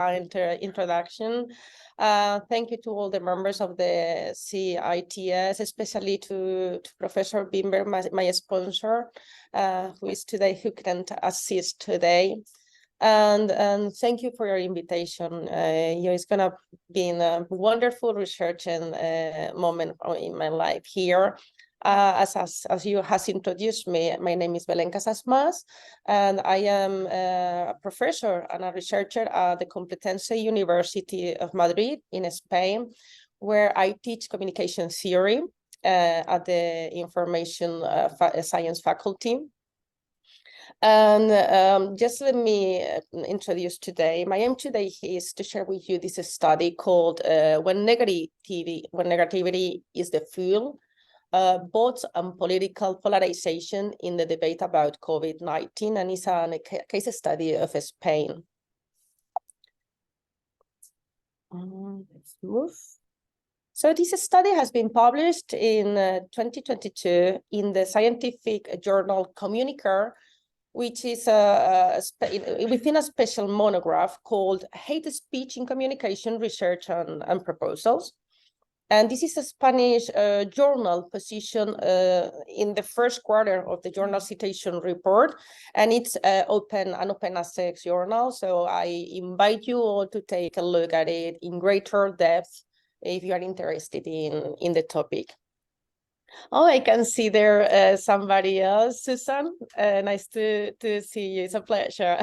introduction. Thank you to all the members of the CITS, especially to Professor Bimber, my sponsor, who couldn't assist today. And thank you for your invitation. It's gonna be a wonderful research and moment in my life here. As you has introduced me, my name is Belén Casas, and I am a professor and a researcher at the Complutense University of Madrid in Spain, where I teach communication theory at the information science faculty. And just let me introduce today. My aim today is to share with you this study called When Negativity is the Fuel, Bots and Political Polarization in the Debate about COVID-19, and it's a case study of Spain. Let's move. So this study has been published in 2022 in the scientific journal Communicar, which is within a special monograph called Hate Speech in Communication, Research and Proposals. And this is a Spanish journal position in the first quarter of the journal citation report, and it's an open access journal. So I invite you all to take a look at it in greater depth if you are interested in the topic. Oh, I can see there somebody else, Susan. Nice to see you. It's a pleasure.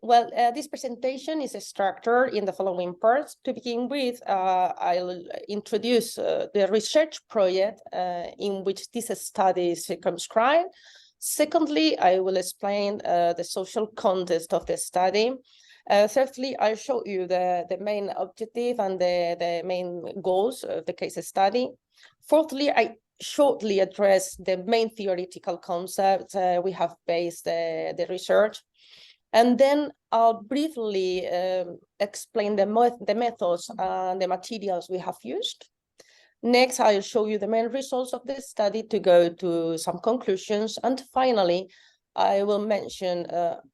Well, this presentation is structured in the following parts. To begin with, I'll introduce the research project in which this study is circumscribed. Secondly, I will explain the social context of the study. Thirdly, I'll show you the main objective and the main goals of the case study. Fourthly, I shortly address the main theoretical concepts we have based the research. And then I'll briefly explain the methods and the materials we have used. Next, I'll show you the main results of the study to go to some conclusions. And finally, I will mention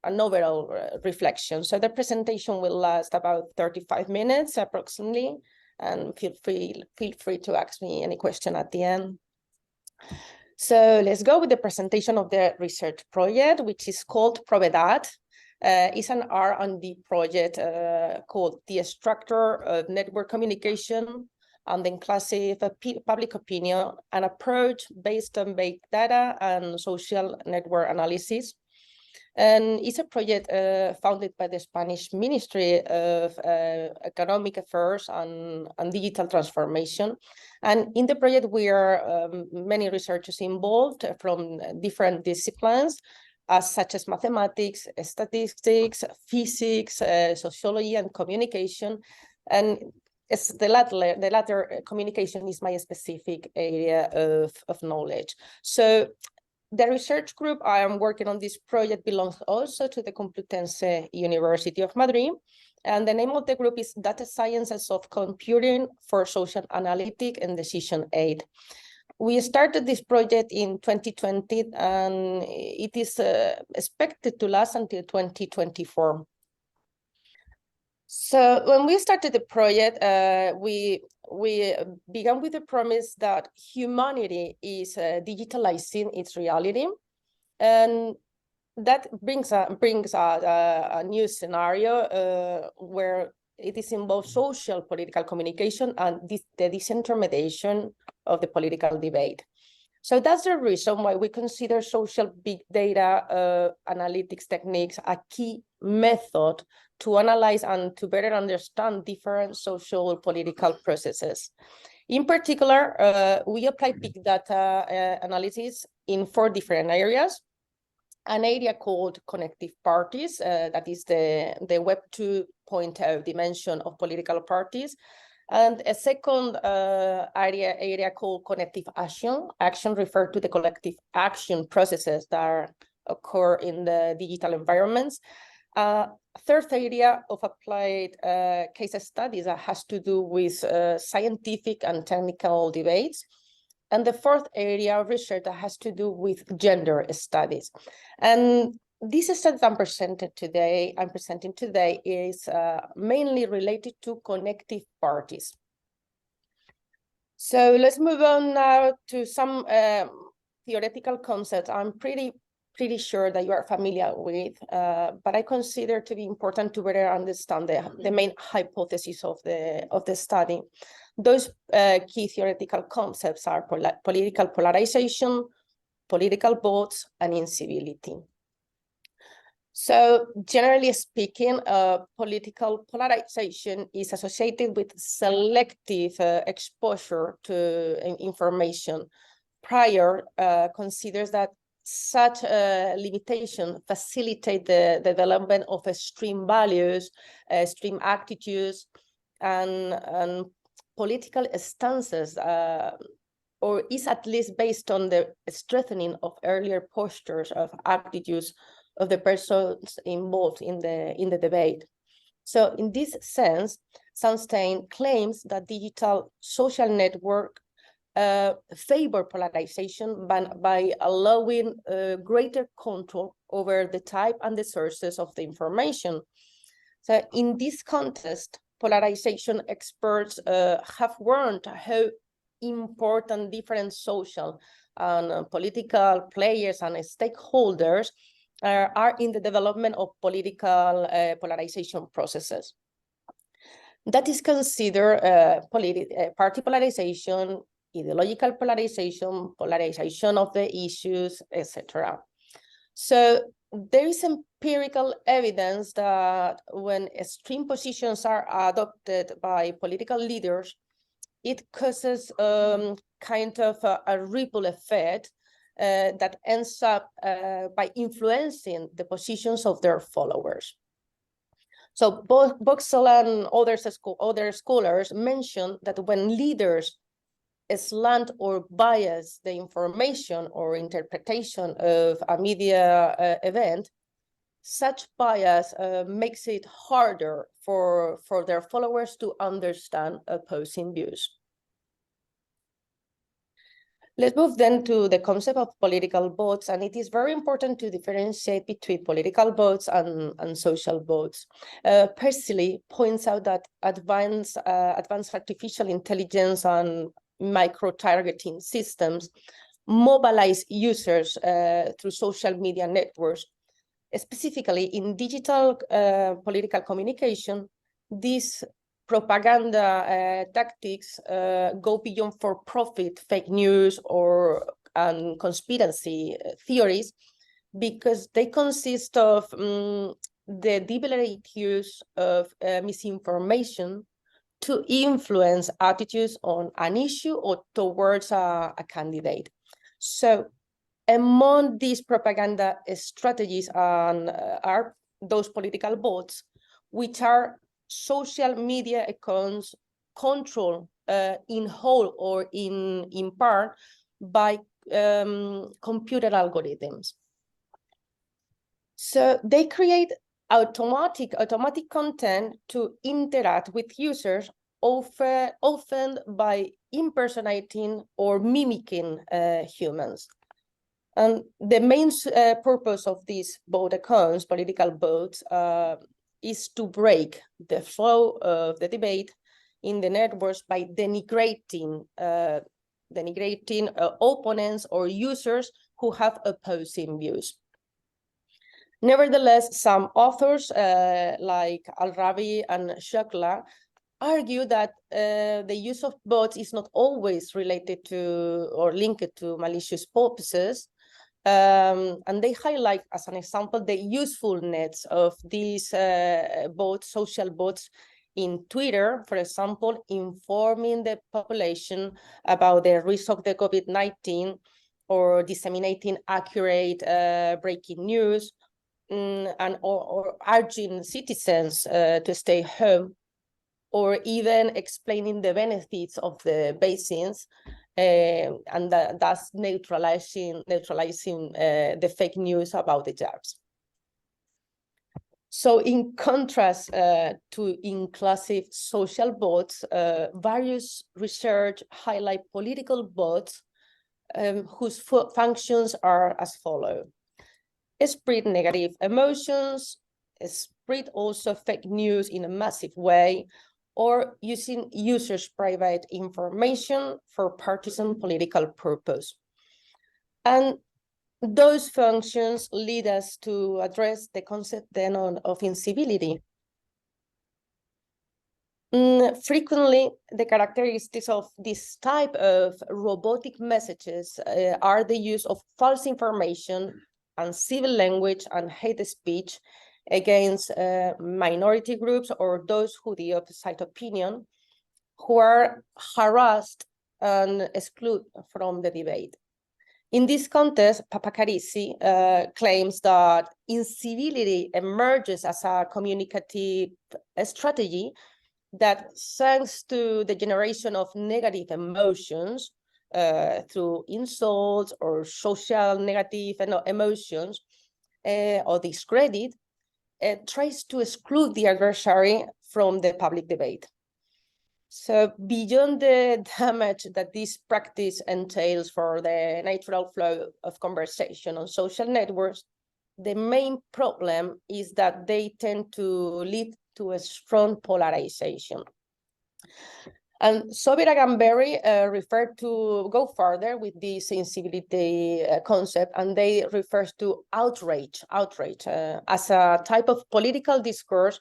an overall reflection. So the presentation will last about 35 minutes approximately, and feel free to ask me any question at the end. So let's go with the presentation of the research project, which is called Provedad. It's an R&D project called The Structure of Network Communication and then Classic Public Opinion, an approach based on big data and social network analysis. And it's a project founded by the Spanish Ministry of Economic Affairs and Digital Transformation. And in the project, we are many researchers involved from different disciplines, such as mathematics, statistics, physics, sociology, and communication. And the latter communication is my specific area of knowledge. So the research group I am working on this project belongs also to the Complutense University of Madrid. And the name of the group is Data Sciences of Computing for Social Analytic and Decision Aid. We started this project in 2020, and it is expected to last until 2024. So when we started the project, we began with the promise that humanity is digitalizing its reality, and that brings a new scenario where it is involved social political communication and the disintermediation of the political debate. So that's the reason why we consider social big data analytics techniques a key method to analyze and to better understand different social political processes. In particular, we apply big data analysis in 4 different areas. An area called connective parties, that is the Web 2.0 dimension of political parties. And a second area called connective action. Action refers to the collective action processes that occur in the digital environments. Third area of applied case studies that has to do with scientific and technical debates. And the fourth area of research that has to do with gender studies. And this study I'm presenting today is mainly related to connective parties. So let's move on now to some theoretical concepts I'm pretty sure that you are familiar with, but I consider to be important to better understand the main hypothesis of the study. Those key theoretical concepts are political polarization, political votes, and incivility. So generally speaking, political polarization is associated with selective exposure to information. Prior considers that such limitation facilitate the development of extreme values, extreme attitudes, and political stances, or is at least based on the strengthening of earlier postures of attitudes of the persons involved in the debate. So in this sense, Sunstein claims that digital social network favor polarization by allowing greater control over the type and the sources of the information. So in this context, polarization experts have warned how important different social and political players and stakeholders are in the development of political polarization processes. That is considered party polarization, ideological polarization, polarization of the issues, etc. So there is empirical evidence that when extreme positions are adopted by political leaders, it causes kind of a ripple effect that ends up by influencing the positions of their followers. So both Boxall and other scholars mention that when leaders slant or bias the information or interpretation of a media event, such bias makes it harder for their followers to understand opposing views. Let's move then to the concept of political votes, and it is very important to differentiate between political votes and social votes. Persley points out that advanced artificial intelligence and micro-targeting systems mobilize users through social media networks. Specifically in digital political communication, these propaganda tactics go beyond for-profit fake news and conspiracy theories, because they consist of the deliberate use of misinformation to influence attitudes on an issue or towards a candidate. So among these propaganda strategies are those political bots, which are social media accounts controlled in whole or in part by computer algorithms. So they create automatic content to interact with users, often by impersonating or mimicking humans. And the main purpose of these bot accounts, political bots, is to break the flow of the debate in the networks by denigrating opponents or users who have opposing views. Nevertheless, some authors like Al-Rabi and Shokla argue that the use of bots is not always related to or linked to malicious purposes. And they highlight, as an example, the usefulness of these social bots in Twitter, for example, informing the population about the risk of the COVID-19 or disseminating accurate breaking news, or urging citizens to stay home, or even explaining the benefits of the vaccines, and thus neutralizing the fake news about the jabs. So in contrast to inclusive social bots, various research highlight political bots whose functions are as follows. spread negative emotions, spread also fake news in a massive way, or using users' private information for partisan political purpose. And those functions lead us to address the concept then of incivility. Frequently, the characteristics of this type of robotic messages are the use of false information, uncivil language, and hate speech against minority groups or those who the opposite opinion, who are harassed and excluded from the debate. In this context, Papacarisi claims that incivility emerges as a communicative strategy that, thanks to the generation of negative emotions through insults or social negative emotions or discredit, tries to exclude the adversary from the public debate. So beyond the damage that this practice entails for the natural flow of conversation on social networks, the main problem is that they tend to lead to a strong polarization. And Sobirag and Berry refer to go further with this incivility concept, and they refer to outrage as a type of political discourse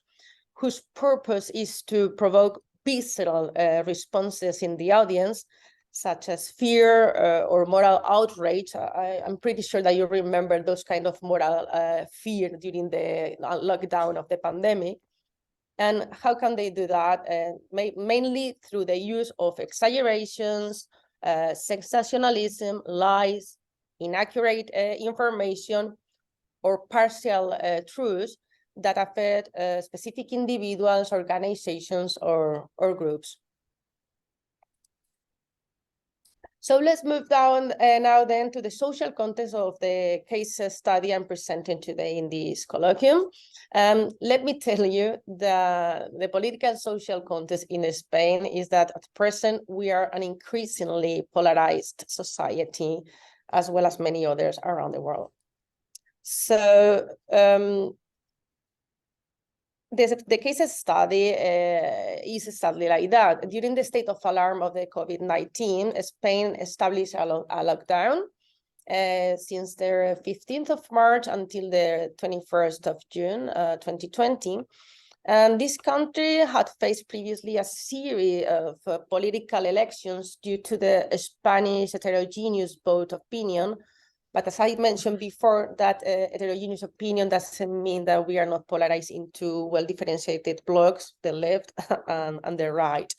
whose purpose is to provoke visceral responses in the audience, such as fear or moral outrage. I'm pretty sure that you remember those kind of moral fear during the lockdown of the pandemic. And how can they do that? Mainly through the use of exaggerations, sensationalism, lies, inaccurate information, or partial truths that affect specific individuals, organizations, or groups. So let's move down now then to the social context of the case study I'm presenting today in this colloquium. Let me tell you the political social context in Spain is that at present we are an increasingly polarized society, as well as many others around the world. So the case study is sadly like that. During the state of alarm of the COVID-19, Spain established a lockdown since the 15th of March until the 21st of June 2020. And this country had faced previously a series of political elections due to the Spanish heterogeneous vote opinion. But as I mentioned before, that heterogeneous opinion doesn't mean that we are not polarized into well-differentiated blocks, the left and the right.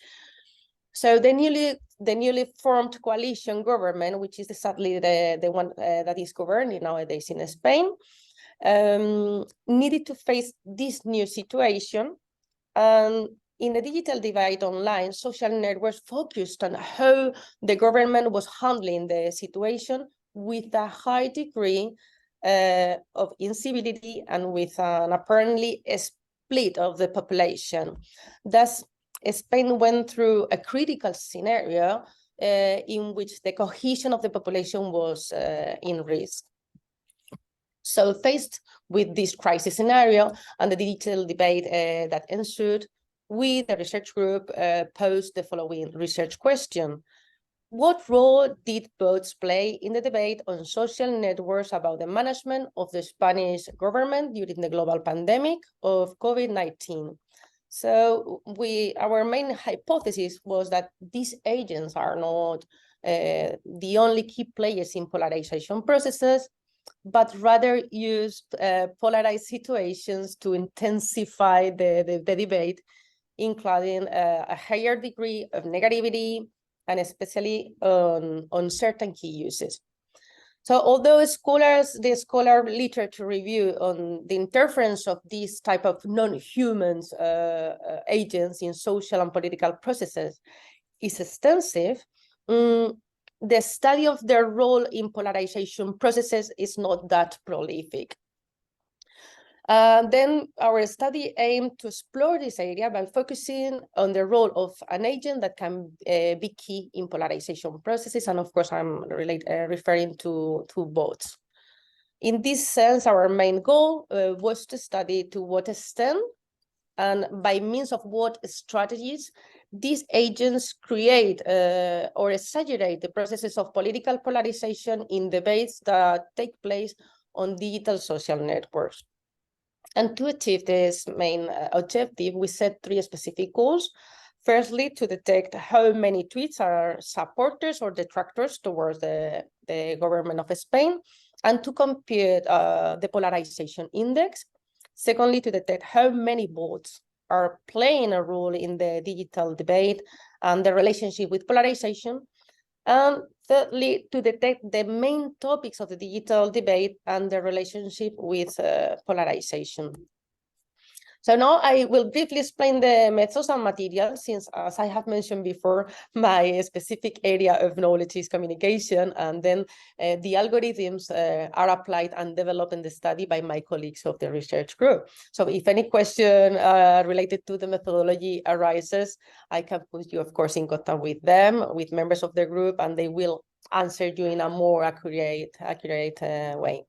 So the newly formed coalition government, which is sadly the one that is governing nowadays in Spain, needed to face this new situation. And in the digital divide online, social networks focused on how the government was handling the situation with a high degree of incivility and with an apparently split of the population. Thus, Spain went through a critical scenario in which the cohesion of the population was in risk. So faced with this crisis scenario and the digital debate that ensued, we, the research group, posed the following research question. What role did votes play in the debate on social networks about the management of the Spanish government during the global pandemic of COVID-19? So our main hypothesis was that these agents are not the only key players in polarization processes, but rather used polarized situations to intensify the debate, including a higher degree of negativity, and especially on certain key uses. So although the scholar literature review on the interference of these type of non-human agents in social and political processes is extensive, the study of their role in polarization processes is not that prolific. Then our study aimed to explore this area by focusing on the role of an agent that can be key in polarization processes. And of course, I'm referring to votes. In this sense, our main goal was to study to what extent and by means of what strategies these agents create or exaggerate the processes of political polarization in debates that take place on digital social networks. And to achieve this main objective, we set 3 specific goals. Firstly, to detect how many tweets are supporters or detractors towards the government of Spain, and to compute the polarization index. Secondly, to detect how many bots are playing a role in the digital debate and the relationship with polarization. And thirdly, to detect the main topics of the digital debate and the relationship with polarization. So now I will briefly explain the methods and materials, since, as I have mentioned before, my specific area of knowledge is communication, and then the algorithms are applied and developed in the study by my colleagues of the research group. So if any question related to the methodology arises, I can put you, of course, in contact with them, with members of the group, and they will answer you in a more accurate way.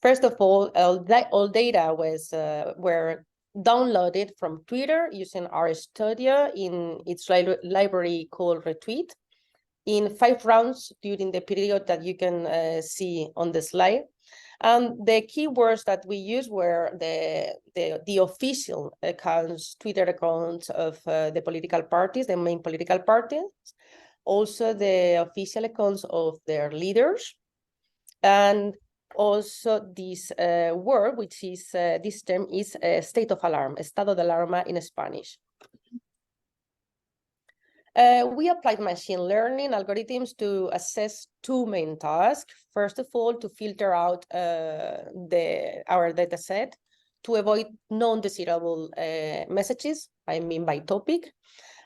First of all data were downloaded from Twitter using RStudio in its library called Retweet in 5 rounds during the period that you can see on the slide. And the keywords that we used were the official accounts, Twitter accounts of the political parties, the main political parties, also the official accounts of their leaders, and also this word, which is, this term is state of alarm, estado de alarma in Spanish. We applied machine learning algorithms to assess 2 main tasks. First of all, to filter out our data set to avoid non-desirable messages, I mean by topic.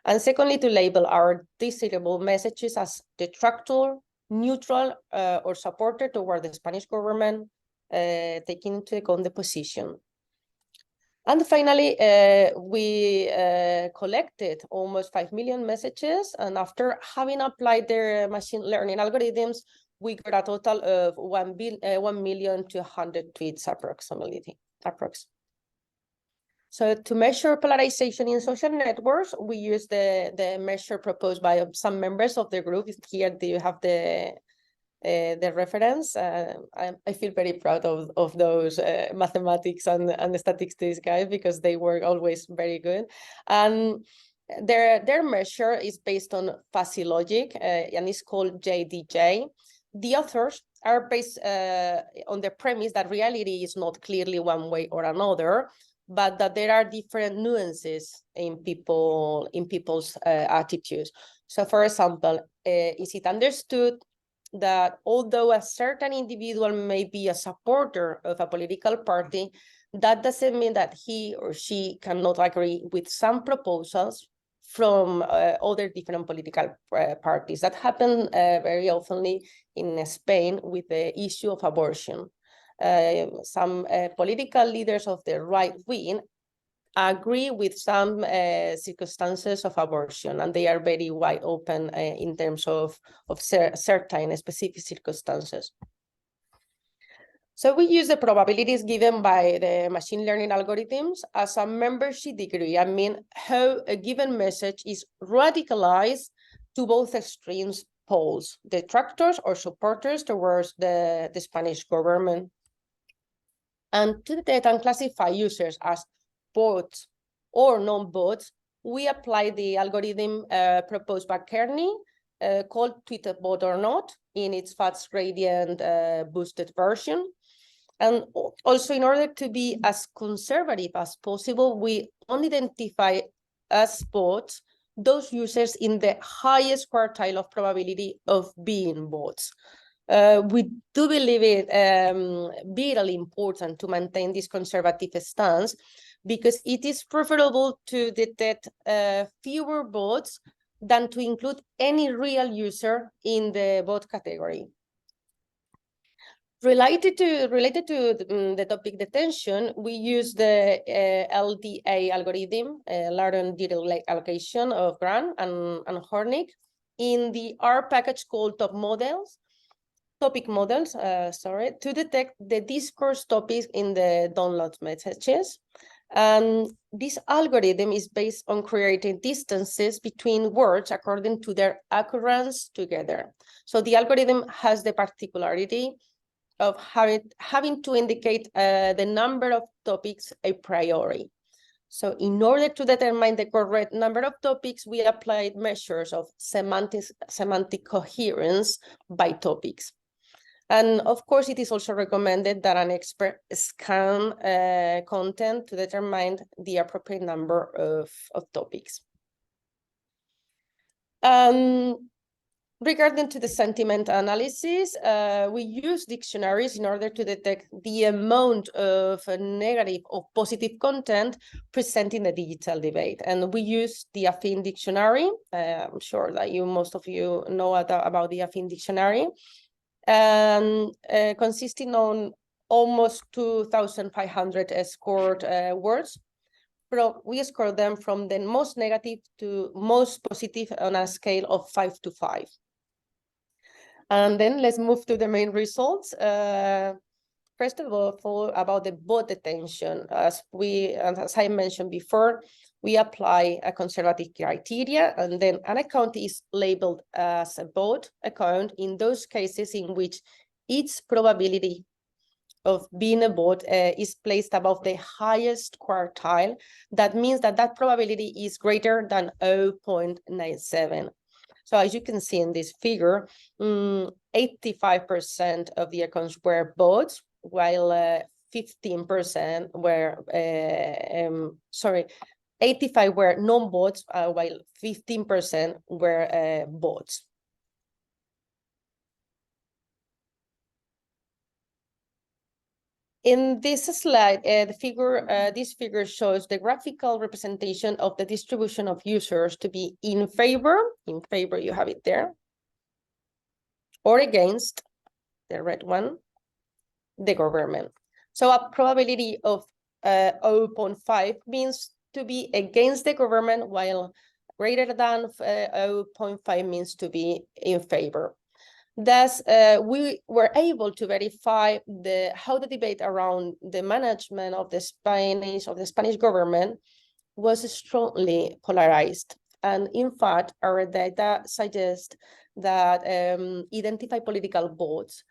And secondly, to label our desirable messages as detractor, neutral, or supporter toward the Spanish government, taking into account the position. And finally, we collected almost 5 million messages, and after having applied their machine learning algorithms, we got a total of 1,200,000 tweets approximately. So to measure polarization in social networks, we use the measure proposed by some members of the group. Here you have the reference. I feel very proud of those mathematics and the statistics guys, because they were always very good. And their measure is based on fuzzy logic, and it's called JDJ. The authors are based on the premise that reality is not clearly one way or another, but that there are different nuances in people's attitudes. So, for example, is it understood that although a certain individual may be a supporter of a political party, that doesn't mean that he or she cannot agree with some proposals from other different political parties? That happened very often in Spain with the issue of abortion. Some political leaders of the right wing agree with some circumstances of abortion, and they are very wide open in terms of certain specific circumstances. So we use the probabilities given by the machine learning algorithms as a membership degree. I mean, how a given message is radicalized to both extremes poles, detractors or supporters towards the Spanish government. And to detect and classify users as bots or non-bots, we apply the algorithm proposed by Kearney, called Tweeted Bot or Not, in its fast gradient boosted version. And also, in order to be as conservative as possible, we only identify as bots those users in the highest quartile of probability of being bots. We do believe it vitally important to maintain this conservative stance, because it is preferable to detect fewer bots than to include any real user in the bot category. Related to the topic detention, we use the LDA algorithm, Latent Detail Allocation of Grant and Hornick, in the R package called Top Models. topic models, to detect the discourse topics in the download messages. And this algorithm is based on creating distances between words according to their occurrence together. So the algorithm has the particularity of having to indicate the number of topics a priori. So in order to determine the correct number of topics, we applied measures of semantic coherence by topics. And of course, it is also recommended that an expert scan content to determine the appropriate number of topics. Regarding to the sentiment analysis, we use dictionaries in order to detect the amount of negative or positive content present in the digital debate. And we use the Affine dictionary. I'm sure that most of you know about the Affine dictionary. Consisting on almost 2,500 scored words. We score them from the most negative to most positive on a scale of 5 to 5. And then let's move to the main results. First of all, about the bot detention. As I mentioned before, we apply a conservative criteria, and then an account is labeled as a bot account in those cases in which its probability of being a bot is placed above the highest quartile. That means that that probability is greater than 0.97. So as you can see in this figure, 85% of the accounts were bots, while 15% were, 85 were non-bots, while 15% were bots. In this slide, this figure shows the graphical representation of the distribution of users to be in favor, you have it there, or against, the red one, the government. So a probability of 0.5 means to be against the government, while greater than 0.5 means to be in favor. Thus, we were able to verify how the debate around the management of the Spanish government was strongly polarized. And in fact, our data suggests that identified political bots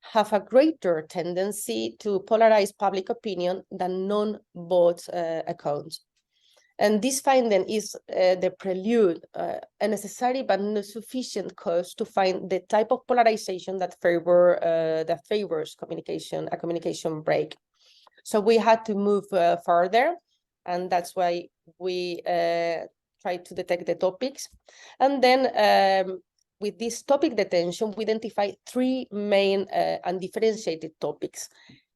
have a greater tendency to polarize public opinion than non-bot accounts. And this finding is the prelude, a necessary but not sufficient cause to find the type of polarization that favors a communication break. So we had to move further, and that's why we tried to detect the topics. And then with this topic detention, we identify three main undifferentiated topics: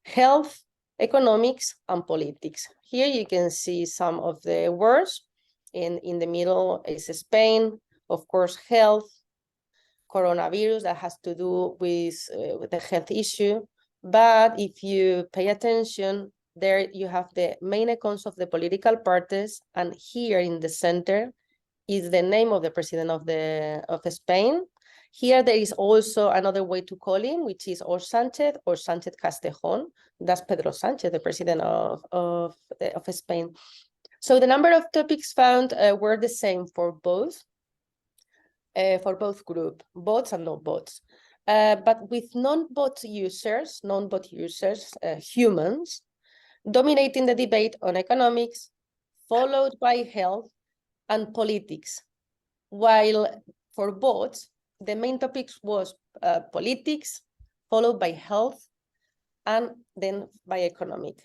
health, economics, and politics. Here you can see some of the words. In the middle is Spain, of course, health, coronavirus, that has to do with the health issue. But if you pay attention, there you have the main accounts of the political parties, and here in the center is the name of the president of Spain. Here there is also another way to call him, which is or Sánchez or Sánchez Castejón. That's Pedro Sánchez, the president of Spain. So the number of topics found were the same for both groups, bots and non-bots. But with non-bot users, humans, dominating the debate on economics, followed by health and politics, while for bots, the main topics was politics, followed by health, and then by economy.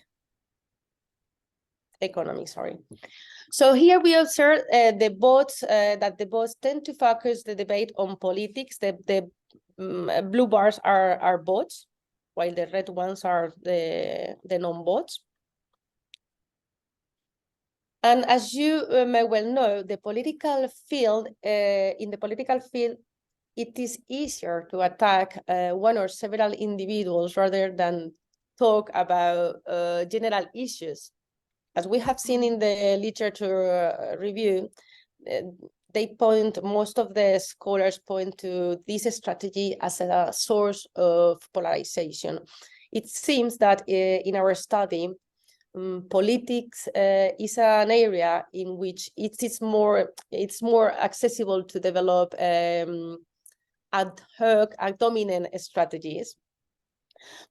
So here we observe that the bots tend to focus the debate on politics. The blue bars are bots, while the red ones are the non-bots. And as you may well know, in the political field, it is easier to attack one or several individuals rather than talk about general issues. As we have seen in the literature review, most of the scholars point to this strategy as a source of polarization. It seems that in our study, politics is an area in which it's more accessible to develop ad hoc and dominant strategies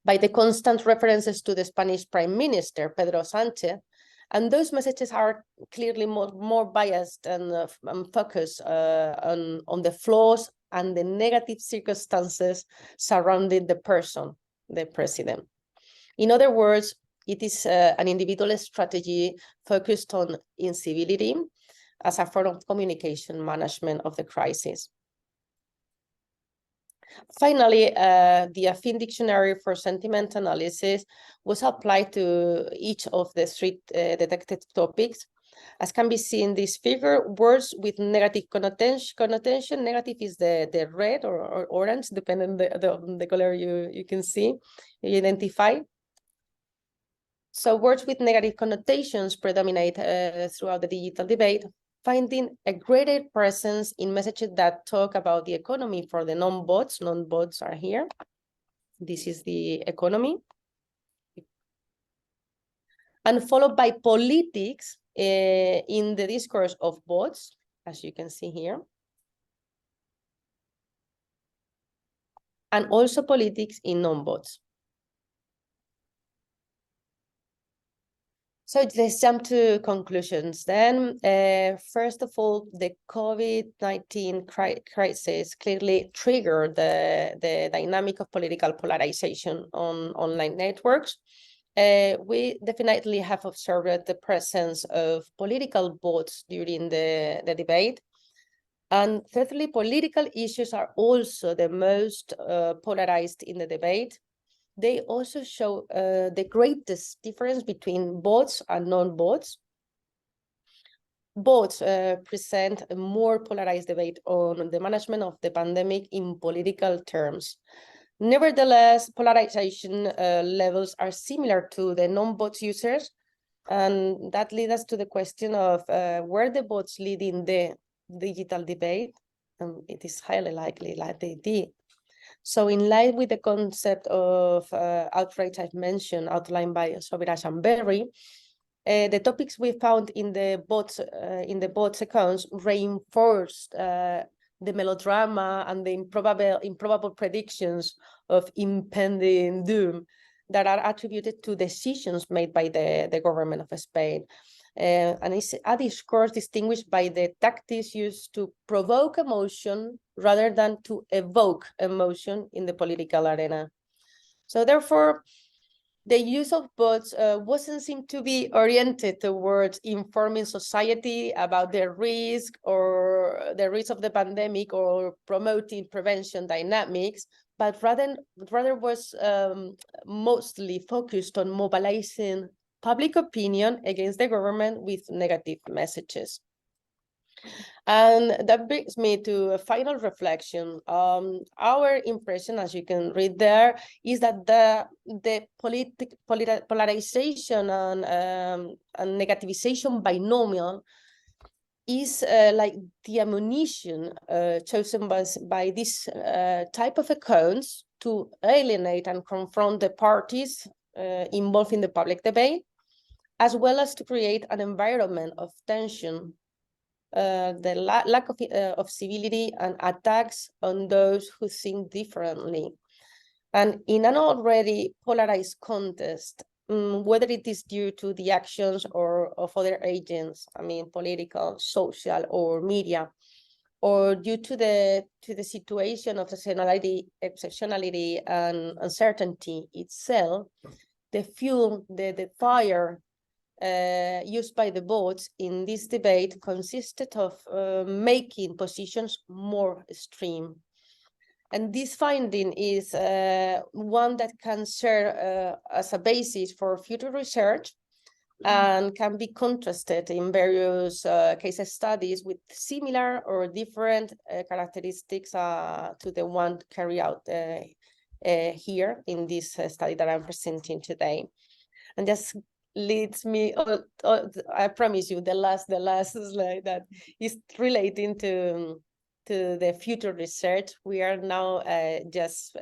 by the constant references to the Spanish Prime Minister, Pedro Sánchez. And those messages are clearly more biased and focused on the flaws and the negative circumstances surrounding the person, the president. In other words, it is an individual strategy focused on incivility as a form of communication management of the crisis. Finally, the Affine Dictionary for Sentiment Analysis was applied to each of the three detected topics. As can be seen in this figure, words with negative connotation, negative is the red or orange, depending on the color you can see, you identify. So words with negative connotations predominate throughout the digital debate, finding a greater presence in messages that talk about the economy for the non-bots. Non-bots are here. This is the economy. And followed by politics in the discourse of bots, as you can see here. And also politics in non-bots. So let's jump to conclusions then. First of all, the COVID-19 crisis clearly triggered the dynamic of political polarization on online networks. We definitely have observed the presence of political bots during the debate. And thirdly, political issues are also the most polarized in the debate. They also show the greatest difference between bots and non-bots. Bots present a more polarized debate on the management of the pandemic in political terms. Nevertheless, polarization levels are similar to the non-bots users, and that leads us to the question of where the bots lead in the digital debate, and it is highly likely that they did. So in line with the concept of outrage I've mentioned, outlined by Sobiraj and Berry, the topics we found in the bots accounts reinforced the melodrama and the improbable predictions of impending doom that are attributed to decisions made by the government of Spain. And it's a discourse distinguished by the tactics used to provoke emotion rather than to evoke emotion in the political arena. So therefore, the use of bots wasn't seem to be oriented towards informing society about the risk of the pandemic or promoting prevention dynamics, but rather was mostly focused on mobilizing public opinion against the government with negative messages. And that brings me to a final reflection. Our impression, as you can read there, is that the polarization and negativization binomial is like the ammunition chosen by this type of accounts to alienate and confront the parties involved in the public debate, as well as to create an environment of tension, the lack of civility and attacks on those who think differently. And in an already polarized contest, whether it is due to the actions of other agents, I mean, political, social, or media, or due to the situation of exceptionality and uncertainty itself, the fuel, the fire used by the bots in this debate consisted of making positions more extreme. And this finding is one that can serve as a basis for future research and can be contrasted in various case studies with similar or different characteristics to the one carried out here in this study that I'm presenting today. And just leads me, I promise you, the last slide that is relating to the future research. We are now just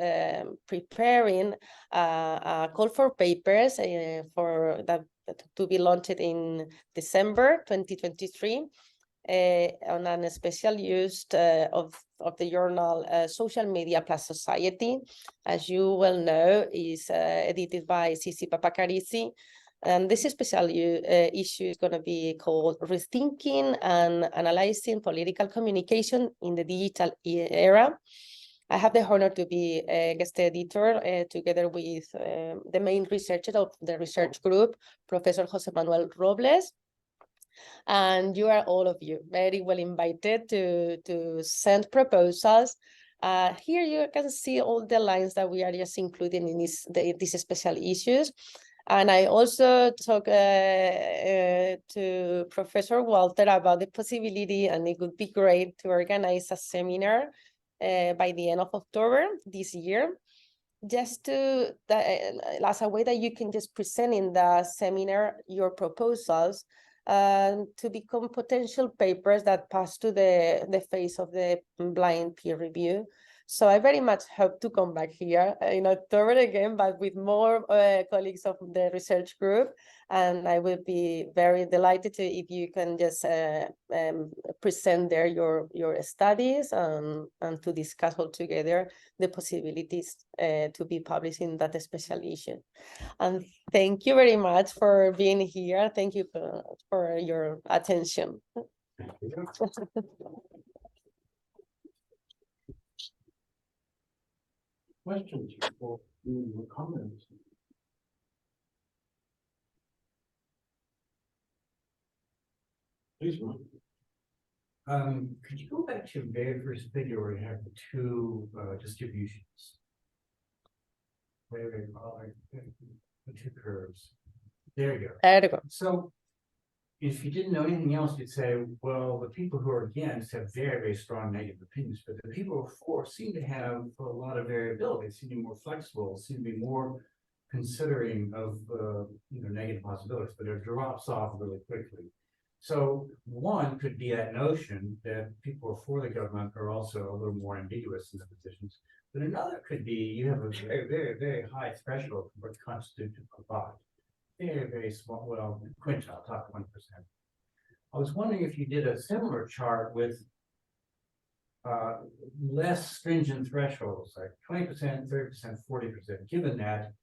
preparing a call for papers for that to be launched in December 2023 on a special use of the journal Social Media Plus Society. As you well know, is edited by Sisi Papacarisi. And this special issue is going to be called Rethinking and Analyzing Political Communication in the Digital Era. I have the honor to be a guest editor together with the main researcher of the research group, Professor Jose Manuel Robles. And you are all of you very well invited to send proposals. Here you can see all the lines that we are just including in these special issues. And I also talked to Professor Walter about the possibility, and it would be great to organize a seminar by the end of October this year, just to, as a way that you can just present in the seminar your proposals to become potential papers that pass to the phase of the blind peer review. So I very much hope to come back here in October again, but with more colleagues of the research group. And I will be very delighted if you can just present there your studies and to discuss all together the possibilities to be published in that special issue. And thank you very much for being here. Thank you for your attention. Questions or comments? Please, Ron. Could you go back to your very first video where you have the two distributions? Very hard, the two curves. There you go. There you go. So if you didn't know anything else, you'd say, well, the people who are against have very, very strong negative opinions, but the people who are for seem to have a lot of variability, seem to be more flexible, seem to be more considering of negative possibilities, but it drops off really quickly. So one could be that notion that people who are for the government are also a little more ambiguous in their positions. But another could be you have a very, very, very high threshold for what constitutes a bot. Very, very small, well, quintile, top 1%. I was wondering if you did a similar chart with less stringent thresholds, like 20%, 30%, 40%, given that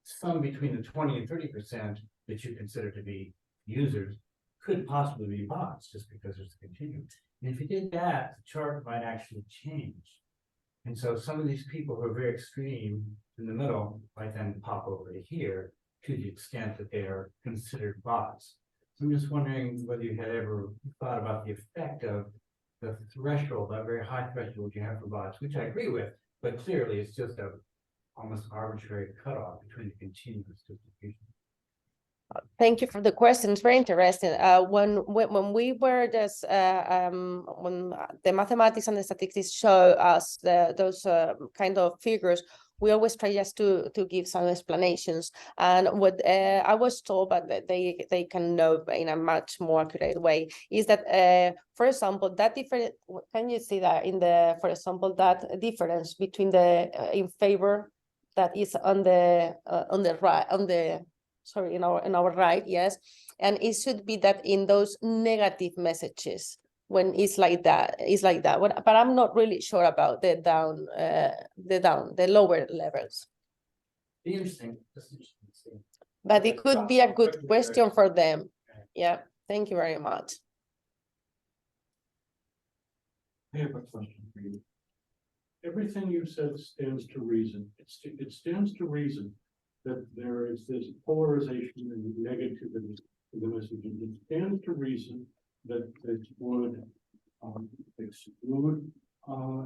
some between the 20 and 30% that you consider to be users could possibly be bots just because there's a continuum. And if you did that, the chart might actually change. And so some of these people who are very extreme in the middle might then pop over to here to the extent that they are considered bots. So I'm just wondering whether you had ever thought about the effect of the threshold, that very high threshold you have for bots, which I agree with, but clearly it's just a almost arbitrary cutoff between the continuous distribution. Thank you for the question. It's very interesting. When we were just when the mathematics and the statistics show us those kind of figures, we always try just to give some explanations. And what I was told, but they can know in a much more accurate way, is that for example, that different. Can you see that in the, for example, that difference between the in favor that is on the right on the. Sorry, in our right, yes, and it should be that in those negative messages when it's like that, but I'm not really sure about the lower levels. Interesting. But it could be a good question for them. Yeah, thank you very much. I have a question for you. Everything you said stands to reason. It stands to reason that there is this polarization and negativity in the messaging. It stands to reason that this would exclude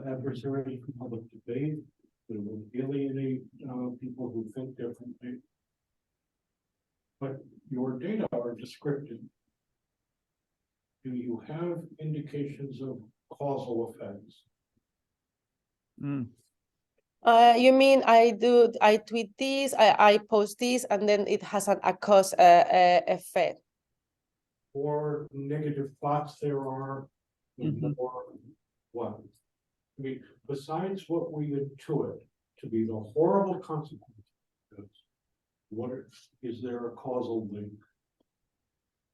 adversaries from public debate, that it would alienate people who think differently. But your data are descriptive. Do you have indications of causal effects? You mean I tweet this, I post this, and then it has a cause effect. Or negative thoughts there are, Mhm. or what? I mean, besides what we intuit to be the horrible consequences, is there a causal link?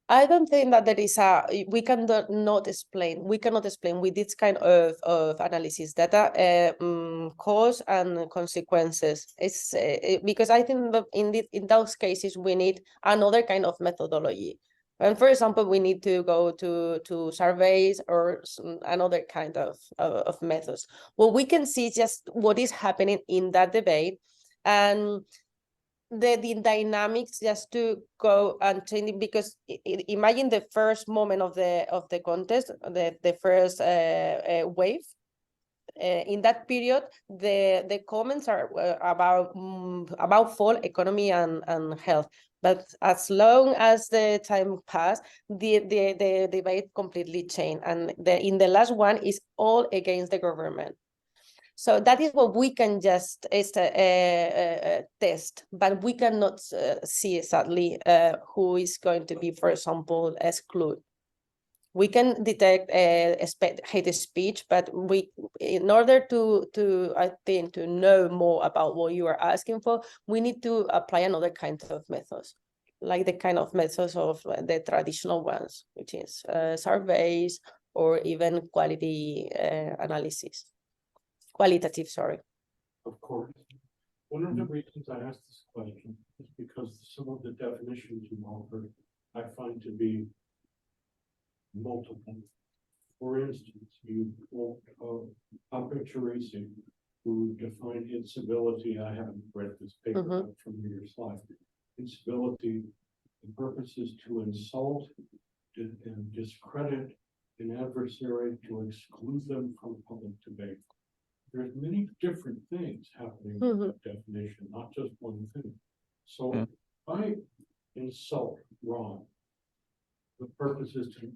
I don't think that there is we cannot explain with this kind of analysis data cause and consequences. It's because I think that in those cases we need another kind of methodology. And for example, we need to go to surveys or another kind of methods. What we can see is just what is happening in that debate, and the dynamics just to go and change it, because imagine the first moment of the contest, the first wave. In that period, the comments are about fall, economy, and health. But as long as the time passed, the debate completely changed, and in the last one is all against the government. So that is what we can just test, but we cannot see exactly who is going to be, for example, excluded. We can detect hate speech, but in order to I think to know more about what you are asking for, we need to apply another kind of methods, like the kind of methods of the traditional ones, which is surveys or even qualitative, sorry. Of course. One of the reasons I asked this question is because some of the definitions you offered, I find to be multiple. For instance, you quote Polarization, who defined incivility. I haven't read this paper from your slide. Incivility, the purpose is to insult and discredit an adversary, to exclude them from public debate. There's many different things happening in that definition, not just one thing. So if I insult Ron, the purpose is to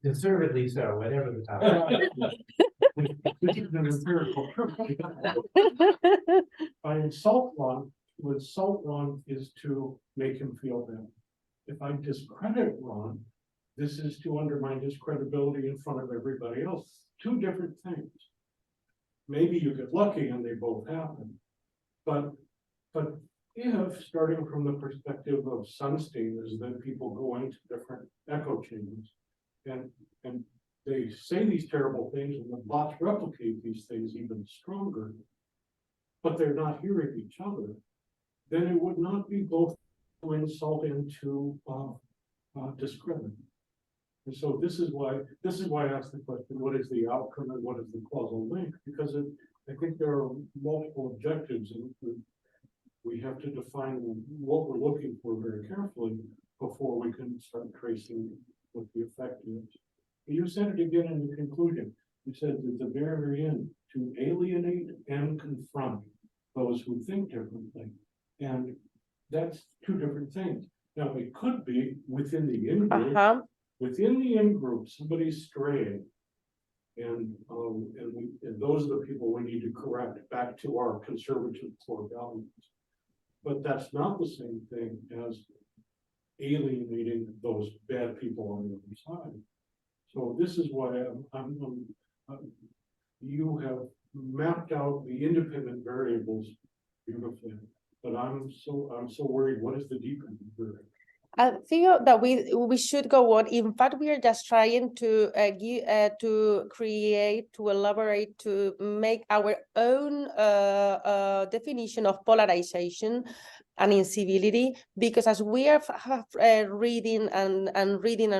Deservedly so, whatever the topic. This is an empirical truth. If I insult Ron, to insult Ron is to make him feel bad. If I discredit Ron, this is to undermine his credibility in front of everybody else. Two different things. Maybe you get lucky and they both happen. But if, starting from the perspective of Sunstein, is that people go into different echo chambers and they say these terrible things, and the bots replicate these things even stronger, but they're not hearing each other, then it would not be both to insult and to discredit. And so this is why I asked the question, what is the outcome and what is the causal link? Because I think there are multiple objectives, and we have to define what we're looking for very carefully before we can start tracing what the effect is. You said it again in the conclusion. You said at the very, very end, to alienate and confront those who think differently. And that's two different things. Now, it could be within the in-group. Within the in-group, somebody's straying. And those are the people we need to correct back to our conservative core values. But that's not the same thing as alienating those bad people on the other side. So this is why you have mapped out the independent variables beautifully, but I'm so worried. What is the dependent variable? I think that we should go on. In fact, we are just trying to create, to elaborate, to make our own definition of polarization and incivility, because as we are reading and reading,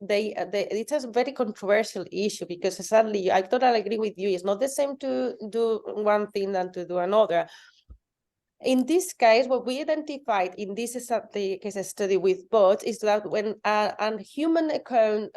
it's a very controversial issue, because sadly, I totally agree with you. It's not the same to do one thing than to do another. In this case, what we identified in this case study with bots is that when a human account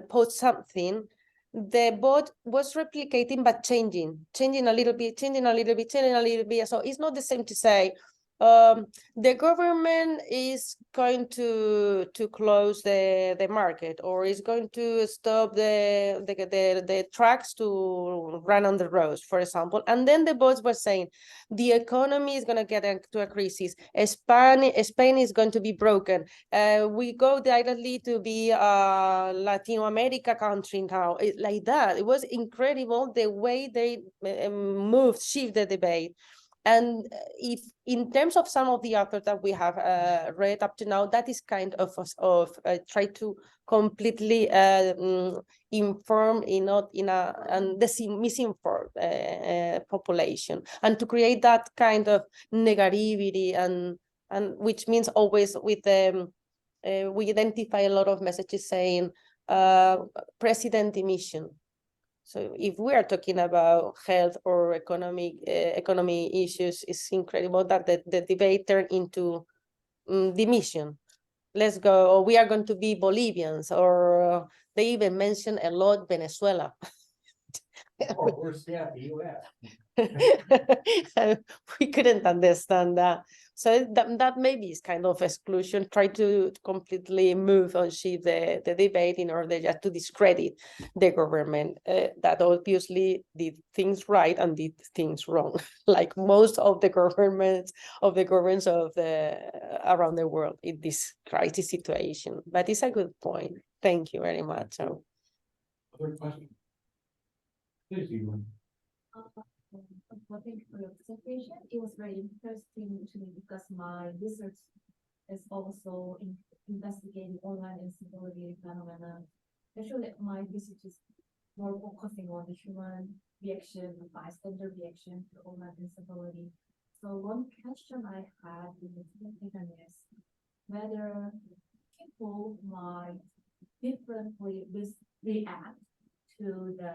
posts something, the bot was replicating but changing a little bit. So it's not the same to say the government is going to close the market, or is going to stop the trucks to run on the roads, for example. And then the bots were saying the economy is going to get into a crisis. Spain is going to be broken. We go directly to be a Latin America country now. Like that. It was incredible the way they shift the debate. And if in terms of some of the authors that we have read up to now, that is kind of try to completely inform not in a and misinformed population, and to create that kind of negativity, and which means always with we identify a lot of messages saying president emission. So if we are talking about health or economy issues, it's incredible that the debate turned into the mission. Let's go, or we are going to be Bolivians, or they even mention a lot Venezuela. Or worse yet, the US. We couldn't understand that. So that maybe is kind of exclusion, try to completely move on shift the debate in order just to discredit the government that obviously did things right and did things wrong, like most of the governments of around the world in this crisis situation. But it's a good point. Thank you very much. So, Other questions? Please, Ewan. Thank you for your presentation. It was very interesting to me because my research is also investigating online instability phenomena. Actually, my research is more focusing on the human reaction, the bystander reaction to online instability. So one question I had in the presentation is whether people might differently react to the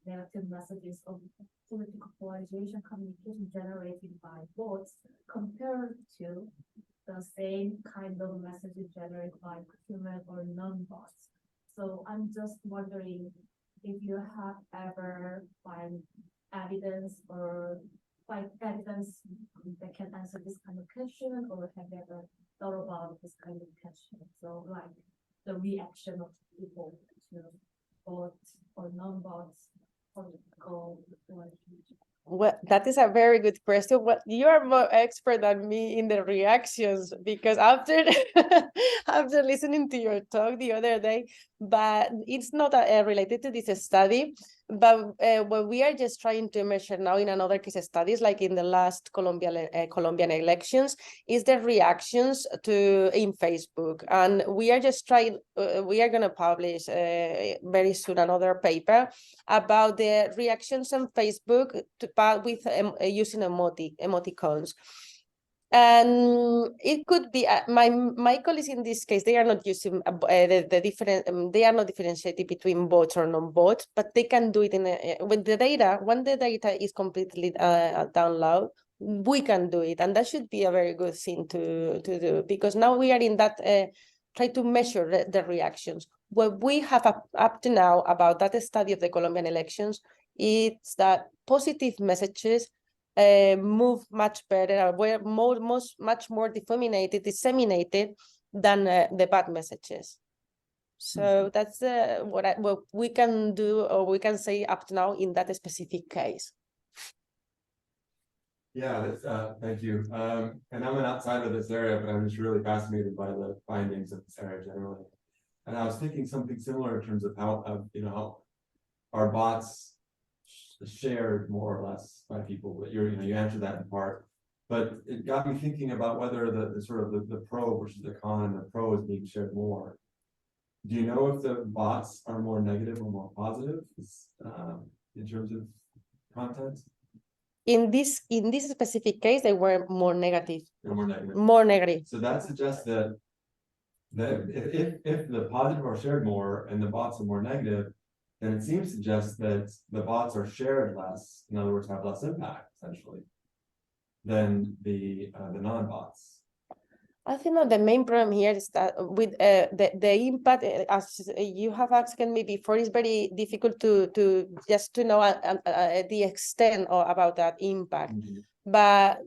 negative messages of political polarization communication generated by bots compared to the same kind of messages generated by human or non-bots. So I'm just wondering if you have ever found evidence that can answer this kind of question, or have you ever thought about this kind of question? So like the reaction of people to bots or non-bots political polarization. well, that is a very good question. Well, you are more expert than me in the reactions, because after after listening to your talk the other day, but it's not related to this study. But what we are just trying to measure now in another case studies, like in the last Colombian elections, is the reactions in Facebook, and we are just trying. We are going to publish very soon another paper about the reactions on Facebook with using emoticons. And it could be my colleagues in this case, they are not using the different they are not differentiating between bots or non-bots, but they can do it when the data is completely download, we can do it, and that should be a very good thing to do, because now we are in that try to measure the reactions. What we have up to now about that study of the Colombian elections is that positive messages move much better, were much more disseminated than the bad messages. So that's what we can do, or we can say up to now in that specific case. Yeah, that's, thank you. And I'm an outsider of this area, but I'm just really fascinated by the findings of this area generally. And I was thinking something similar in terms of how, how our bots shared more or less by people, but you answered that in part, but it got me thinking about whether the sort of the pro versus the con, and the pro is being shared more. Do you know if the bots are more negative or more positive in terms of content? In this specific case, they were more negative. They're more negative. More negative. So that suggests that if the positive are shared more and the bots are more negative, then it seems to suggest that the bots are shared less, in other words, have less impact, essentially, than the non-bots. I think that the main problem here is that with the impact, as you have asked me before, is very difficult to just to know the extent about that impact. Mm-hmm. But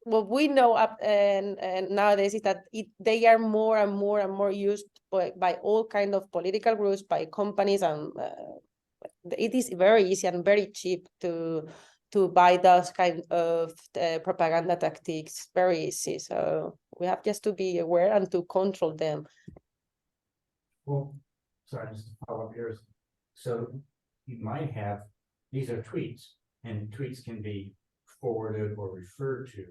what we know up and nowadays is that they are more and more and more used by all kind of political groups, by companies, and it is very easy and very cheap to buy those kind of propaganda tactics. Very easy. So we have just to be aware and to control them. Well, sorry, just to follow up here. So you might have, these are tweets, and tweets can be forwarded or referred to.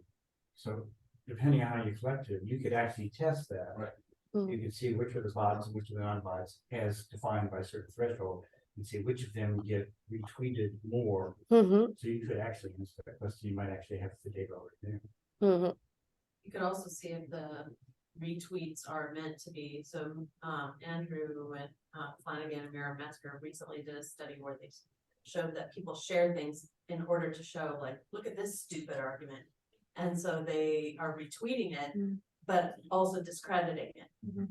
So depending on how you collect it, you could actually test that. Right. You can see which are the bots and which are the non-bots as defined by a certain threshold, and see which of them get retweeted more. Mm-hmm. So you could actually answer that question. You might actually have the data already there. Mm-hmm. You could also see if the retweets are meant to be, so Andrew and Flanagan and Mira Metzger recently did a study where they showed that people shared things in order to show, like, look at this stupid argument. And so they are retweeting it, but also discrediting it.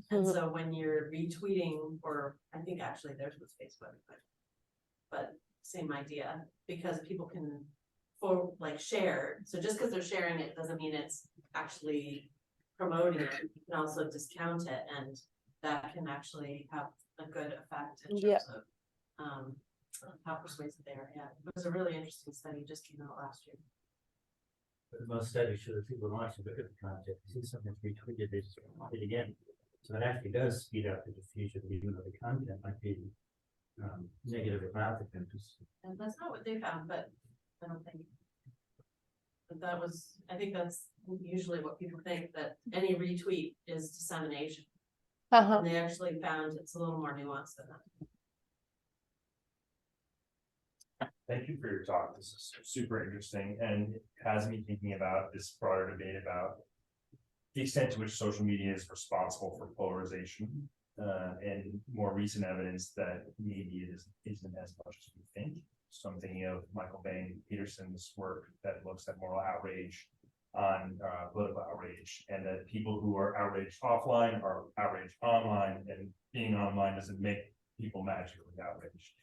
And so when you're retweeting, or I think actually theirs was Facebook, but same idea, because people can share. So just because they're sharing it doesn't mean it's actually promoting it. You can also discount it, and that can actually have a good effect in terms of how persuasive they are. Yeah, it was a really interesting study, just came out last year. But most studies show that people don't actually look at the content. They see something retweeted, they just repeat it again. So that actually does speed up the diffusion, even though the content might be negative about the campus. And that's not what they found, but I don't think. But that was, I think that's usually what people think, that any retweet is dissemination. And they actually found it's a little more nuanced than that. Thank you for your talk. This is super interesting, and it has me thinking about this broader debate about the extent to which social media is responsible for polarization, and more recent evidence that maybe it isn't as much as we think. So I'm thinking of Michael Bain Peterson's work that looks at moral outrage on political outrage, and that people who are outraged offline are outraged online, and being online doesn't make people magically outraged.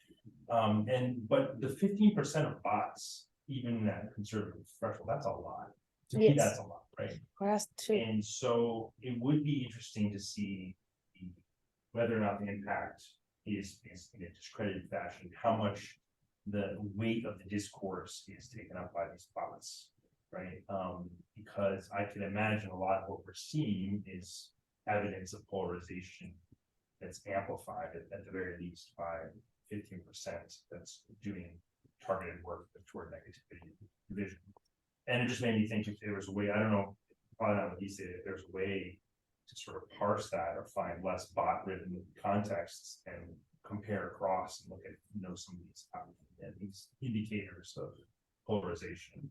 But the 15% of bots, even at conservative threshold, that's a lot. To me, that's a lot, right? That's true. And so it would be interesting to see whether or not the impact is in a discredited fashion, how much the weight of the discourse is taken up by these bots, right? Because I can imagine a lot of what we're seeing is evidence of polarization that's amplified at the very least by 15% that's doing targeted work toward negativity division. And it just made me think if there was a way, I don't know, probably not what he said, if there's a way to sort of parse that or find less bot-ridden contexts and compare across and look at some of these indicators of polarization.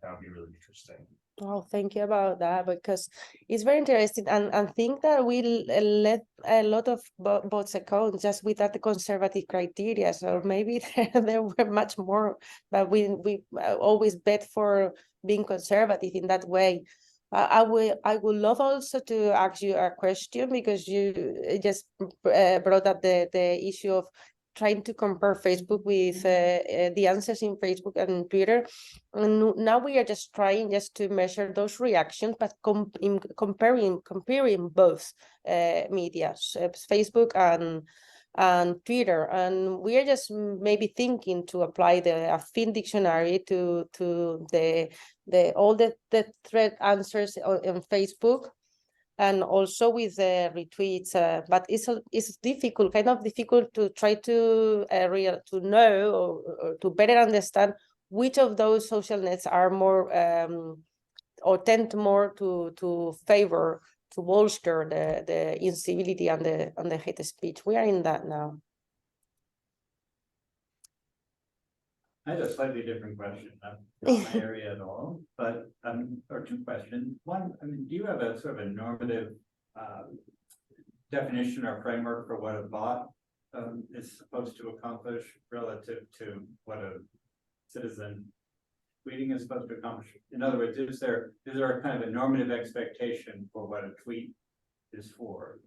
That would be really interesting. Oh, thank you about that, because it's very interesting, and think that we let a lot of bots account just without the conservative criteria. So maybe there were much more, but we always bet for being conservative in that way. I would love also to ask you a question, because you just brought up the issue of trying to compare Facebook with the answers in Facebook and Twitter. And now we are just trying to measure those reactions, but comparing both media, Facebook and Twitter. And we are just maybe thinking to apply the Affin dictionary to all the thread answers on Facebook, and also with the retweets, but it's difficult, kind of difficult to try to know or to better understand which of those social nets are more or tend more to favor, to bolster the incivility and the hate speech. We are in that now. I had a slightly different question, not my area at all, but or two questions. One, I mean, do you have a sort of a normative definition or framework for what a bot is supposed to accomplish relative to what a citizen tweeting is supposed to accomplish? In other words, is there a kind of a normative expectation for what a tweet is for?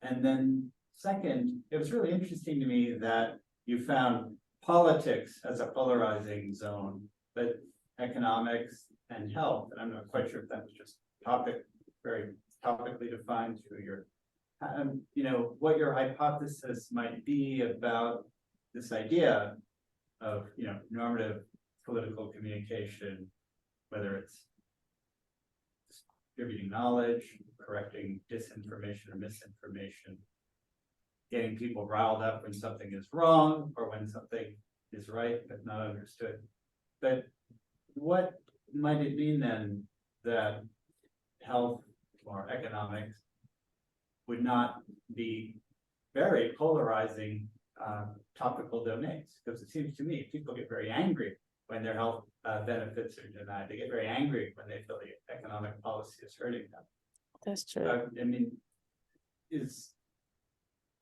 And then second, it was really interesting to me that you found politics as a polarizing zone, but economics and health, and I'm not quite sure if that was just very topically defined through your, what your hypothesis might be about this idea of, normative political communication, whether it's distributing knowledge, correcting disinformation or misinformation, getting people riled up when something is wrong or when something is right but not understood. But what might it mean then that health or economics would not be very polarizing topical domains? Because it seems to me people get very angry when their health benefits are denied. They get very angry when they feel the economic policy is hurting them. That's true. I mean,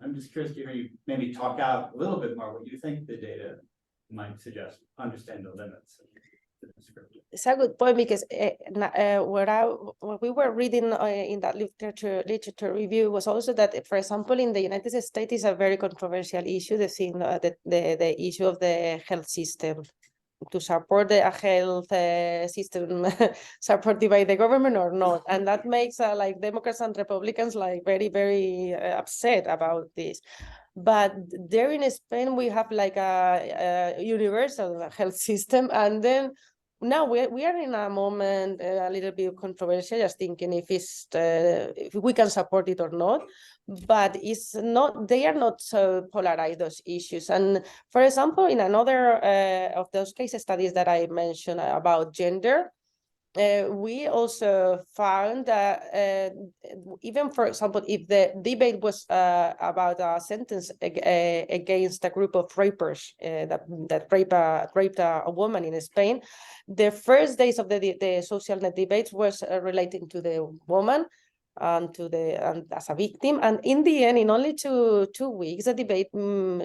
I'm just curious to hear you maybe talk out a little bit more what you think the data might suggest, understand the limits of the description. It's a good point because what we were reading in that literature review was also that, for example, in the United States is a very controversial issue, the thing, the issue of the health system, to support a health system supported by the government or not, and that makes like Democrats and Republicans like very, very upset about this. But there in Spain we have like a universal health system, and then now we are in a moment a little bit controversial, just thinking if we can support it or not. But it's not, they are not so polarized, those issues. And for example, in another of those case studies that I mentioned about gender, we also found that even, for example, if the debate was about a sentence against a group of rapers that raped a woman in Spain, the first days of the social net debates was relating to the woman and as a victim, and in the end, in only two weeks, the debate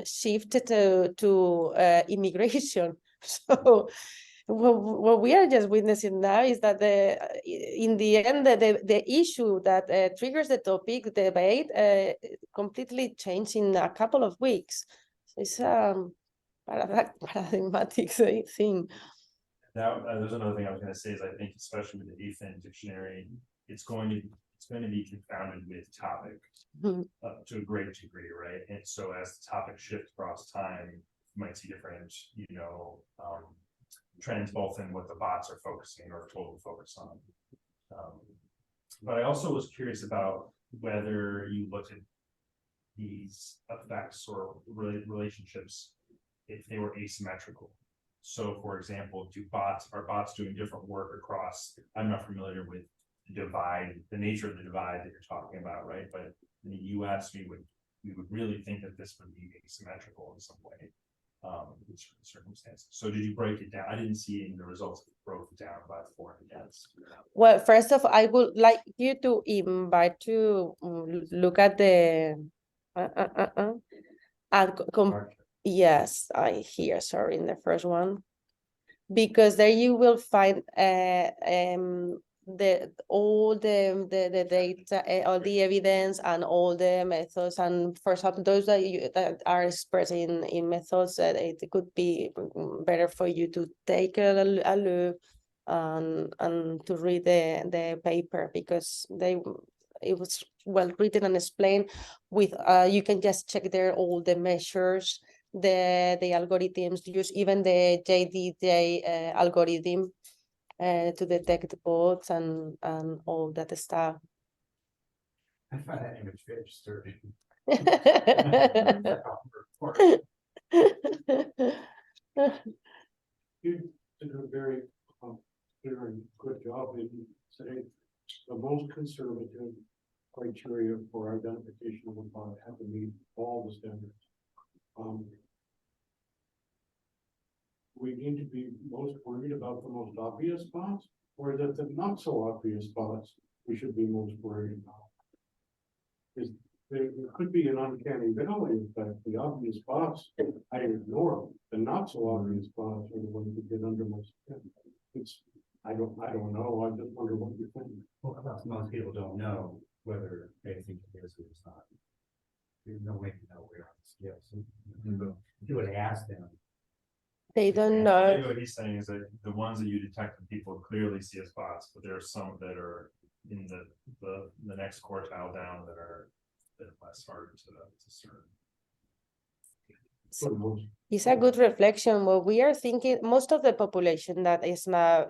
shifted to immigration. So what we are just witnessing now is that in the end, the issue that triggers the topic debate completely changed in a couple of weeks. So it's a paradigmatic thing. Now, there's another thing I was going to say is I think, especially with the AFIN dictionary, it's going to be confounded with topic to a great degree, right? And so as the topic shifts across time, you might see different, trends both in what the bots are focusing or totally focused on. But I also was curious about whether you looked at these effects or relationships if they were asymmetrical. So for example, are bots doing different work across, I'm not familiar with the nature of the divide that you're talking about, right? But in the US, we would really think that this would be asymmetrical in some way. In certain circumstances. So did you break it down? I didn't see in the results that broke it down by for and against. Well, first of all, I would like you to invite to look at the yes, I hear, sorry, in the first one, because there you will find all the data, all the evidence, and all the methods. And for example, those that are experts in methods, it could be better for you to take a look and to read the paper, because it was well written and explained with you can just check there all the measures, the algorithms used, even the JDJ algorithm to detect bots and all that stuff. I find that image very disturbing. You did a very clear and good job in saying the most conservative criteria for identification of a bot have to meet all the standards. We need to be most worried about the most obvious bots, or that the not so obvious bots we should be most worried about. There could be an uncanny valley. In fact, the obvious bots I ignore. The not so obvious bots are the ones that get under my skin. I don't know. I just wonder what you think. Well, most people don't know whether they think it is or it's not. There's no way to know where on the scale. So if you would ask them, They don't I know. think what he's saying is that the ones that you detect in people clearly see as bots, but there are some that are in the next quartile down that are less harder to discern. It's a good reflection. What we are thinking, most of the population that is now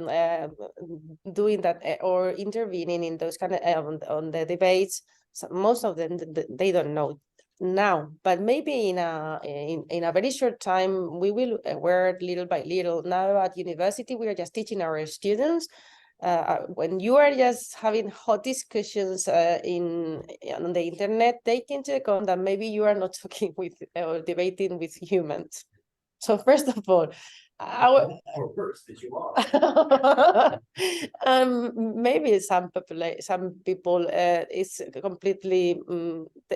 doing that or intervening in those kind of on the debates, so most of them they don't know now, but maybe in a very short time we will aware little by little. Now at university we are just teaching our students. When you are just having hot discussions on the internet, take into account that maybe you are not talking with or debating with humans. So first of all, Or worse, that you are. maybe some people it's completely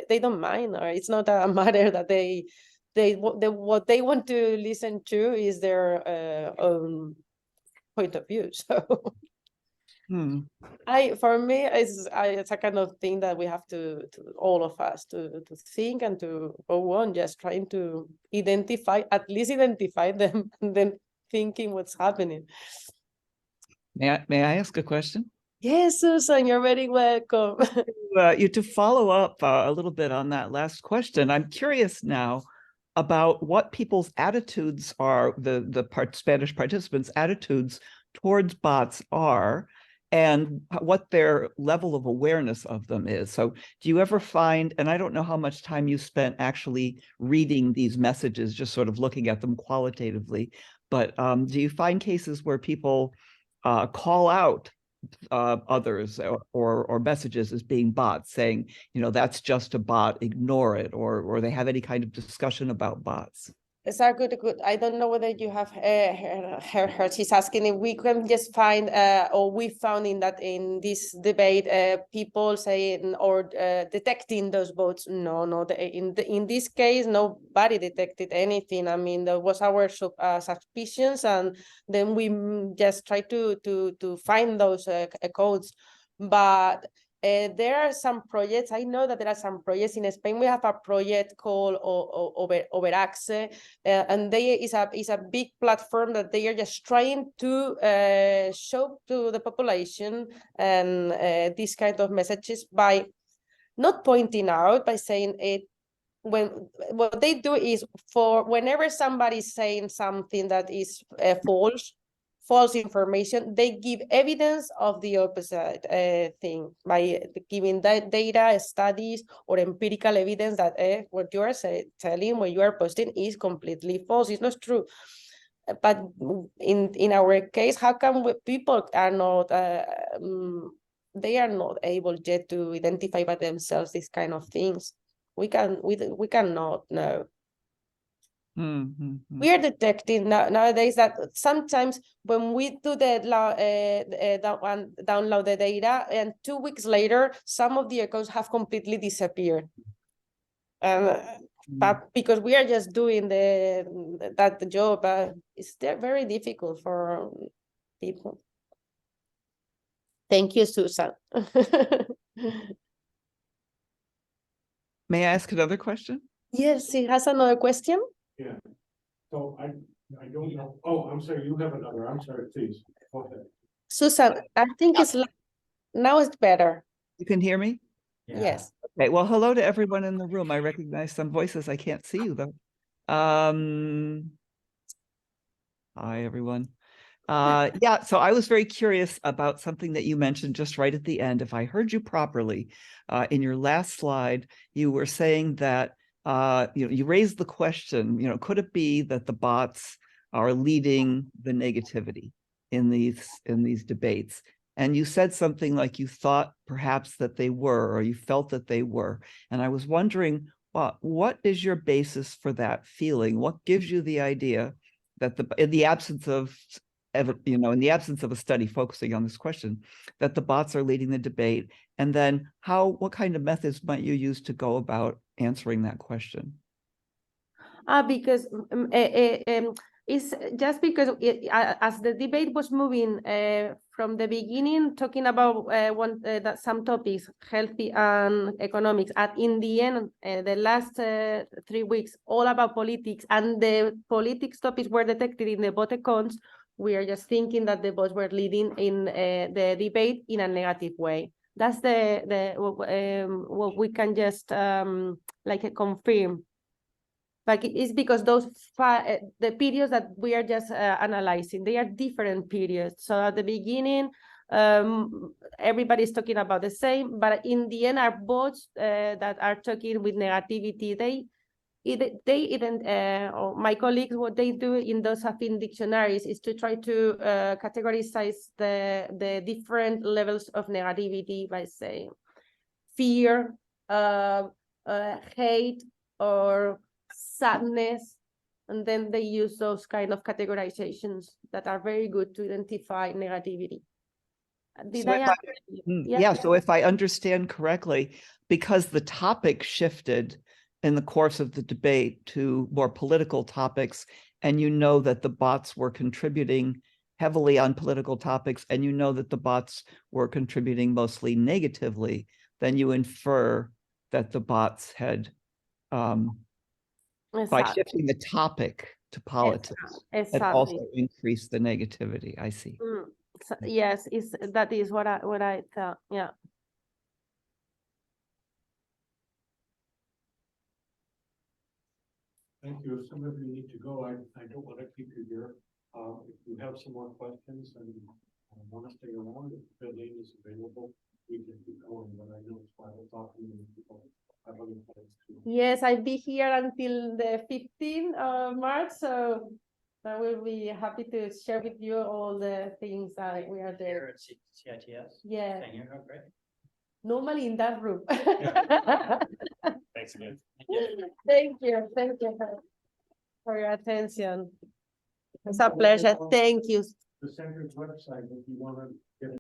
they don't mind, or it's not a matter that what they want to listen to is their own point of view. So for me, it's a kind of thing that we have to all of us to think and to go on, just trying to at least identify them, and then thinking what's happening. May I ask a question? Yes, Susan, you're very welcome. To follow up a little bit on that last question, I'm curious now about what people's attitudes are, the Spanish participants' attitudes towards bots are, and what their level of awareness of them is. So do you ever find, and I don't know how much time you spent actually reading these messages, just sort of looking at them qualitatively, but do you find cases where people call out others or messages as being bots, saying, that's just a bot, ignore it, or they have any kind of discussion about bots? It's a good. I don't know whether you have heard her. She's asking if we can just find, or we found in this debate, people saying or detecting those bots. No. In this case, nobody detected anything. I mean, there was our suspicions, and then we just try to find those codes, but. There are some projects. I know that there are some projects in Spain. We have a project called Overaxe, and is a big platform that they are just trying to show to the population and these kind of messages by not pointing out, by saying it. When what they do is, for whenever somebody is saying something that is false information, they give evidence of the opposite thing by giving that data, studies, or empirical evidence that what you are telling, what you are posting is completely false. It's not true. But in our case, how come people are not they are not able yet to identify by themselves these kind of things? We cannot know. We are detecting nowadays that sometimes when we do download the data, and 2 weeks later, some of the accounts have completely disappeared. But because we are just doing that job, it's very difficult for people. Thank you, Susan. May I ask another question? Yes, he has another question. Yeah, so I don't know. Oh, I'm sorry, you have another. I'm sorry, please. Okay. Susan, I think now it's better. You can hear me? Yeah. Yes. Okay, well, hello to everyone in the room. I recognize some voices. I can't see you though. Hi, everyone. Yeah, so I was very curious about something that you mentioned just right at the end. If I heard you properly, in your last slide, you were saying that you raised the question, could it be that the bots are leading the negativity in these debates? And you said something like you thought perhaps that they were, or you felt that they were. And I was wondering, what is your basis for that feeling? What gives you the idea that in the absence of a study focusing on this question, that the bots are leading the debate? And then what kind of methods might you use to go about answering that question? Because it's just because as the debate was moving from the beginning, talking about that some topics, healthy and economics, and in the end, the last 3 weeks, all about politics, and the politics topics were detected in the vote counts. We are just thinking that the votes were leading in the debate in a negative way. That's what we can just like confirm. But it's because those the periods that we are just analyzing, they are different periods. So at the beginning, everybody's talking about the same, but in the end, our votes that are talking with negativity, or my colleagues, what they do in those affine dictionaries is to try to categorize the different levels of negativity by saying fear, hate, or sadness, and then they use those kind of categorizations that are very good to identify negativity. So if I understand correctly, because the topic shifted in the course of the debate to more political topics, and you know that the bots were contributing heavily on political topics, and you know that the bots were contributing mostly negatively, then you infer that the bots had by shifting the topic to politics, it also increased the negativity. I see. So, yes, that is what I thought. Yeah. Thank you. If some of you need to go, I don't want to keep you here. If you have some more questions and want to stay around, if Belén is available, we can keep going. But I know it's why we're talking to people. Yes, I'll be here until the 15th of March, so I will be happy to share with you all the things that we are there. Here at CITS? Yeah. Oh, great. Normally in that room. Thanks again. Thank you for your attention. It's a pleasure. Thank you. The center's website, if you want to